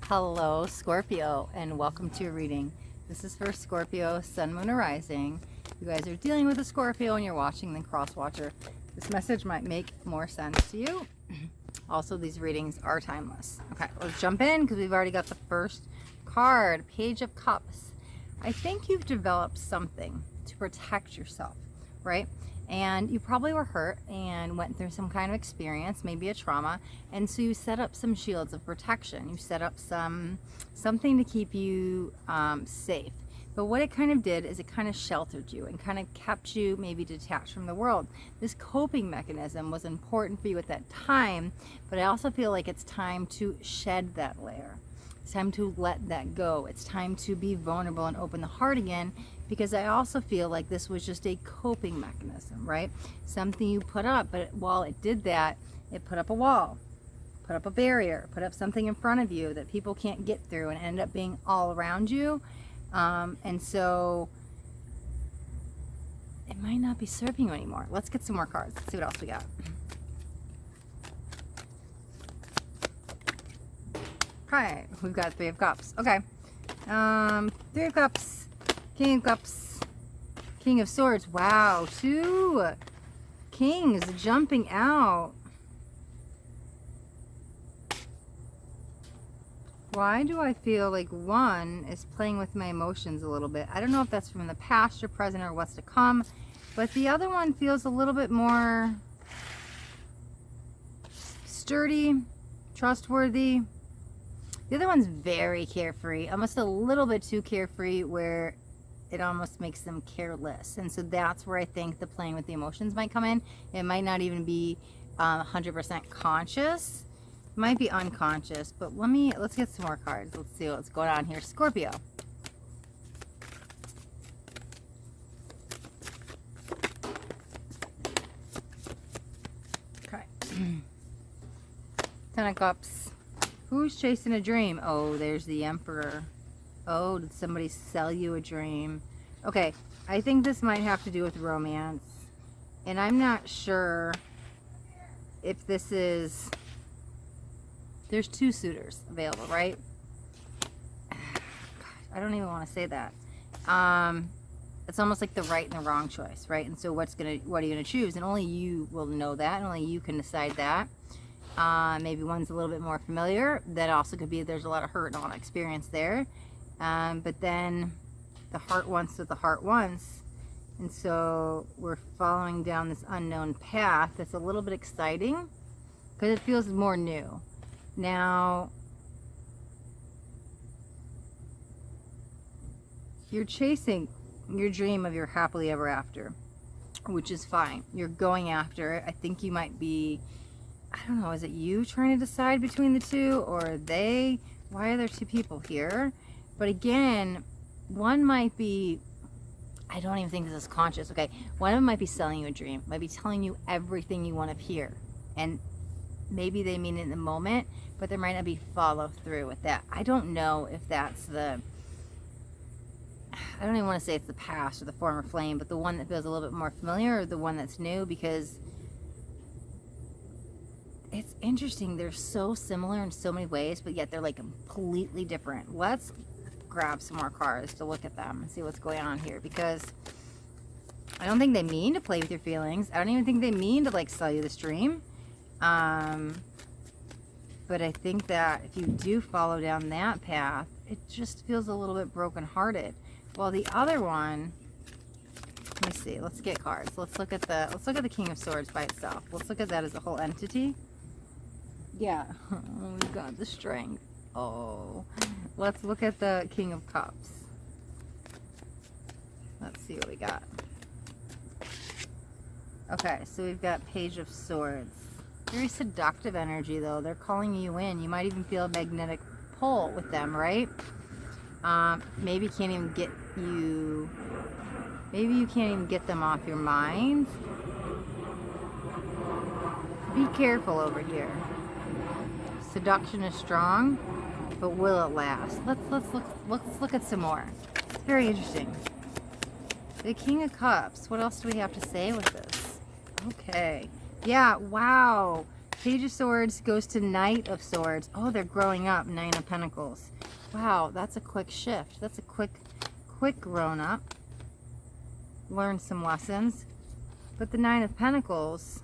Hello Scorpio, and welcome to your reading. This is for Scorpio, Sun, Moon, or Rising. You guys are dealing with a Scorpio and you're watching the Cross Watcher. This message might make more sense to you. Also, these readings are timeless. Okay, let's jump in because we've already got the first card, Page of Cups. I think you've developed something to protect yourself, right? And you probably were hurt and went through some kind of experience, maybe a trauma, and so you set up some shields of protection. You set up something to keep you safe. But what it kind of did is it kind of sheltered you and kind of kept you maybe detached from the world. This coping mechanism was important for you at that time, but I also feel like it's time to shed that layer. It's time to let that go. It's time to be vulnerable and open the heart again, because I also feel like this was just a coping mechanism, right? Something you put up, but while it did that, it put up a wall, put up a barrier, put up something in front of you that people can't get through, and ended up being all around you. And so it might not be serving you anymore. Let's get some more cards. Let's see what else we got. Okay, we've got Three of Cups. Okay. Three of Cups, King of Cups, King of Swords. Wow, two kings jumping out. Why do I feel like one is playing with my emotions a little bit? I don't know if that's from the past or present or what's to come, but the other one feels a little bit more sturdy, trustworthy. The other one's very carefree, almost a little bit too carefree, where it almost makes them careless. And so that's where I think the playing with the emotions might come in. It might not even be 100% conscious. It might be unconscious, but let's get some more cards. Let's see what's going on here. Scorpio. Okay. Ten of Cups. Who's chasing a dream? Oh, there's the Emperor. Oh, did somebody sell you a dream? Okay, I think this might have to do with romance. And I'm not sure if this is... There's two suitors available, right? God, I don't even want to say that. It's almost like the right and the wrong choice, right? And so what are you going to choose? And only you will know that. And only you can decide that. Maybe one's a little bit more familiar. That also could be there's a lot of hurt and a lot of experience there. But then the heart wants what the heart wants. And so we're following down this unknown path that's a little bit exciting because it feels more new. Now, you're chasing your dream of your happily ever after, which is fine. You're going after it. I think you might be... I don't know, is it you trying to decide between the two, or they? Why are there two people here? But again, one might be, I don't even think this is conscious, okay? One of them might be selling you a dream, might be telling you everything you want to hear. And maybe they mean it in the moment, but there might not be follow through with that. I don't know if that's I don't even want to say it's the past or the former flame, but the one that feels a little bit more familiar, or the one that's new, because it's interesting. They're so similar in so many ways, but yet they're like completely different. Let's grab some more cards to look at them and see what's going on here, because I don't think they mean to play with your feelings. I don't even think they mean to like sell you this dream. But I think that if you do follow down that path, it just feels a little bit brokenhearted. While the other one, let me see. Let's get cards. Let's look at the King of Swords by itself. Let's look at that as a whole entity. Yeah, we've got the Strength. Oh, let's look at the King of Cups. Let's see what we got. Okay, so we've got Page of Swords. Very seductive energy, though. They're calling you in. You might even feel a magnetic pull with them, right? Maybe you can't even get you... Maybe you can't even get them off your mind. Be careful over here. Seduction is strong, but will it last? Let's look at some more. It's very interesting. The King of Cups. What else do we have to say with this? Okay. Yeah, wow. Page of Swords goes to Knight of Swords. Oh, they're growing up. Nine of Pentacles. Wow, that's a quick shift. That's a quick grown up. Learn some lessons. But the Nine of Pentacles,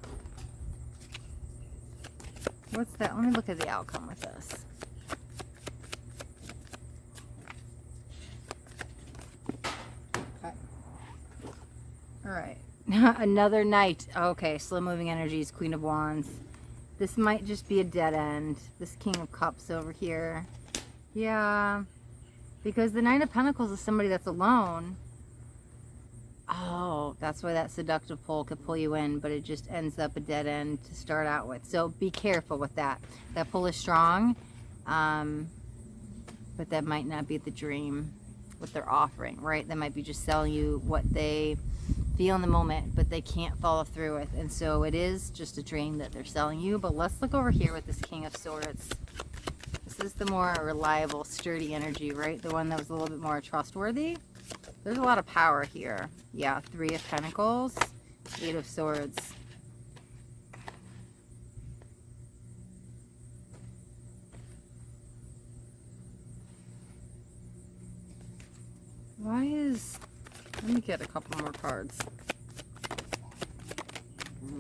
what's that? Let me look at the outcome with this. Okay. All right. Another Knight. Okay, slow moving energies, Queen of Wands. This might just be a dead end. This King of Cups over here. Yeah. Because the Nine of Pentacles is somebody that's alone. Oh, that's why that seductive pull could pull you in, but it just ends up a dead end to start out with. So be careful with that. That pull is strong, but that might not be the dream, what they're offering, right? They might be just selling you what they feel in the moment, but they can't follow through with. And so it is just a dream that they're selling you. But let's look over here with this King of Swords. This is the more reliable, sturdy energy, right? The one that was a little bit more trustworthy. There's a lot of power here. Yeah, Three of Pentacles, Eight of Swords. Why is... Let me get a couple more cards.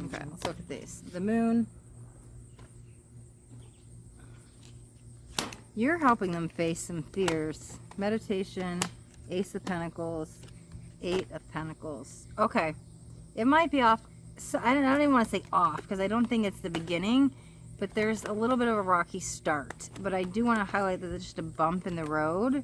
Okay, let's look at these. The Moon. You're helping them face some fears. Meditation, Ace of Pentacles, Eight of Pentacles. Okay, it might be off. So I don't even want to say off because I don't think it's the beginning, but there's a little bit of a rocky start. But I do want to highlight that it's just a bump in the road.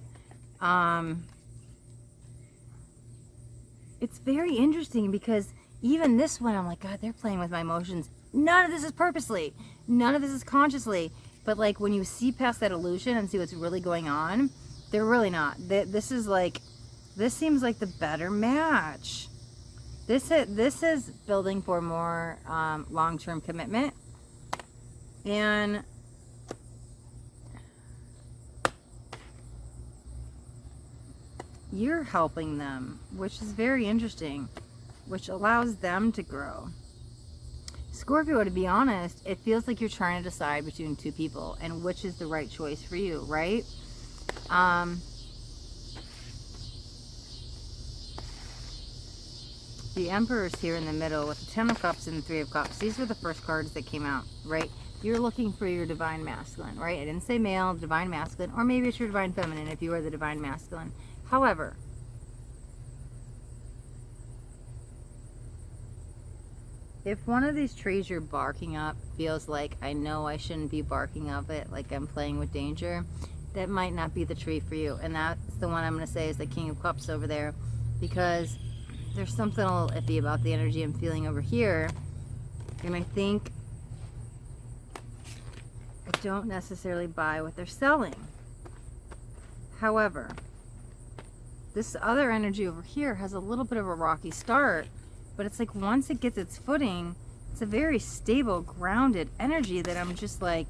It's very interesting because even this one, I'm like, God, they're playing with my emotions. None of this is purposely. None of this is consciously. But like when you see past that illusion and see what's really going on, they're really not. This is like, this seems like the better match. This is building for more long-term commitment. And you're helping them, which is very interesting, which allows them to grow. Scorpio, to be honest, it feels like you're trying to decide between two people and which is the right choice for you, right? The Emperor's here in the middle with the Ten of Cups and the Three of Cups. These were the first cards that came out, right? You're looking for your divine masculine, right? I didn't say male, divine masculine, or maybe it's your divine feminine if you are the divine masculine. However, if one of these trees you're barking up feels like, I know I shouldn't be barking up it, like I'm playing with danger, that might not be the tree for you. And that's the one I'm going to say is the King of Cups over there, because there's something a little iffy about the energy I'm feeling over here. And I think I don't necessarily buy what they're selling. However, this other energy over here has a little bit of a rocky start, but it's like once it gets its footing, it's a very stable, grounded energy that I'm just like,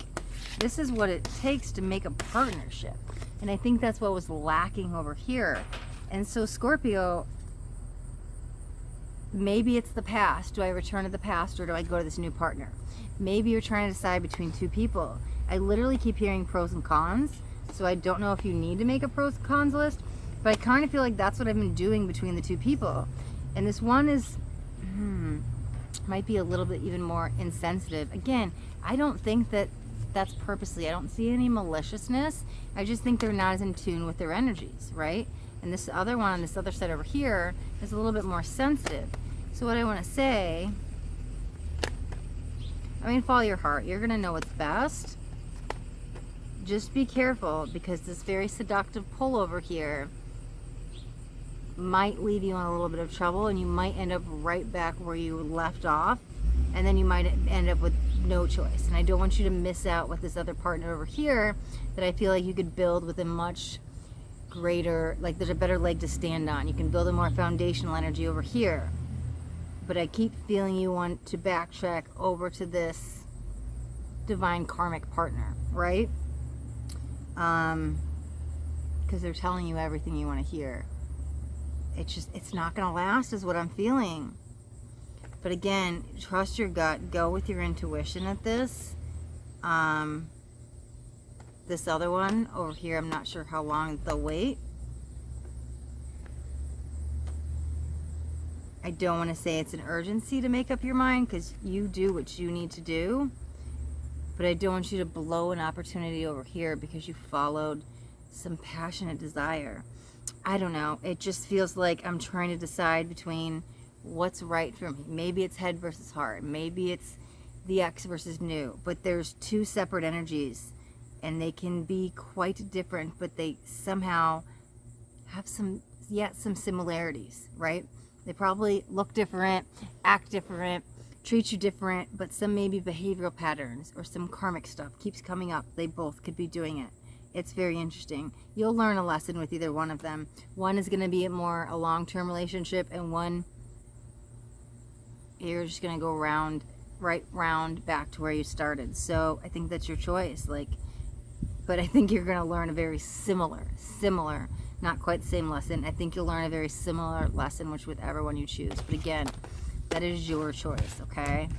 this is what it takes to make a partnership. And I think that's what was lacking over here. And so Scorpio, maybe it's the past. Do I return to the past or do I go to this new partner? Maybe you're trying to decide between two people. I literally keep hearing pros and cons, so I don't know if you need to make a pros and cons list, but I kind of feel like that's what I've been doing between the two people. And this one is, might be a little bit even more insensitive. Again, I don't think that that's purposely. I don't see any maliciousness. I just think they're not as in tune with their energies, right? And this other one on this other side over here is a little bit more sensitive. So what I want to say, I mean, follow your heart. You're going to know what's best. Just be careful because this very seductive pull over here might leave you in a little bit of trouble, and you might end up right back where you left off, and then you might end up with no choice. And I don't want you to miss out with this other partner over here that I feel like you could build with a much greater, like there's a better leg to stand on. You can build a more foundational energy over here. But I keep feeling you want to backtrack over to this divine karmic partner, right? Because they're telling you everything you want to hear. It's not going to last is what I'm feeling. But again, trust your gut. Go with your intuition at this. This other one over here, I'm not sure how long they'll wait. I don't want to say it's an urgency to make up your mind, because you do what you need to do. But I don't want you to blow an opportunity over here because you followed some passionate desire. I don't know. It just feels like I'm trying to decide between what's right for me. Maybe it's head versus heart. Maybe it's the ex versus new. But there's two separate energies, and they can be quite different, but they somehow have some similarities, right? They probably look different, act different, treat you different, but some maybe behavioral patterns or some karmic stuff keeps coming up. They both could be doing it. It's very interesting. You'll learn a lesson with either one of them. One is going to be a long-term relationship, and one, you're just going to go round back to where you started. So I think that's your choice. But I think you're going to learn a very similar, not quite the same lesson. I think you'll learn a very similar lesson, whichever one you choose. But again, that is your choice, okay?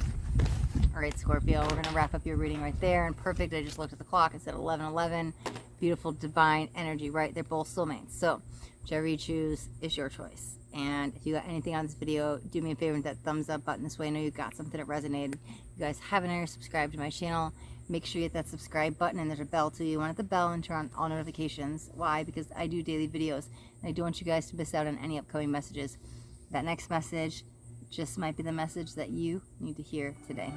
All right, Scorpio, we're going to wrap up your reading right there. And perfect, I just looked at the clock. It said 11:11. Beautiful, divine energy, right? They're both soulmates. So whichever you choose is your choice. And if you got anything on this video, do me a favor with that thumbs up button. This way I know you got something that resonated. You guys haven't already subscribed to my channel, make sure you hit that subscribe button, and there's a bell too. You want to hit the bell and turn on all notifications. Why? Because I do daily videos, and I don't want you guys to miss out on any upcoming messages. That next message just might be the message that you need to hear today.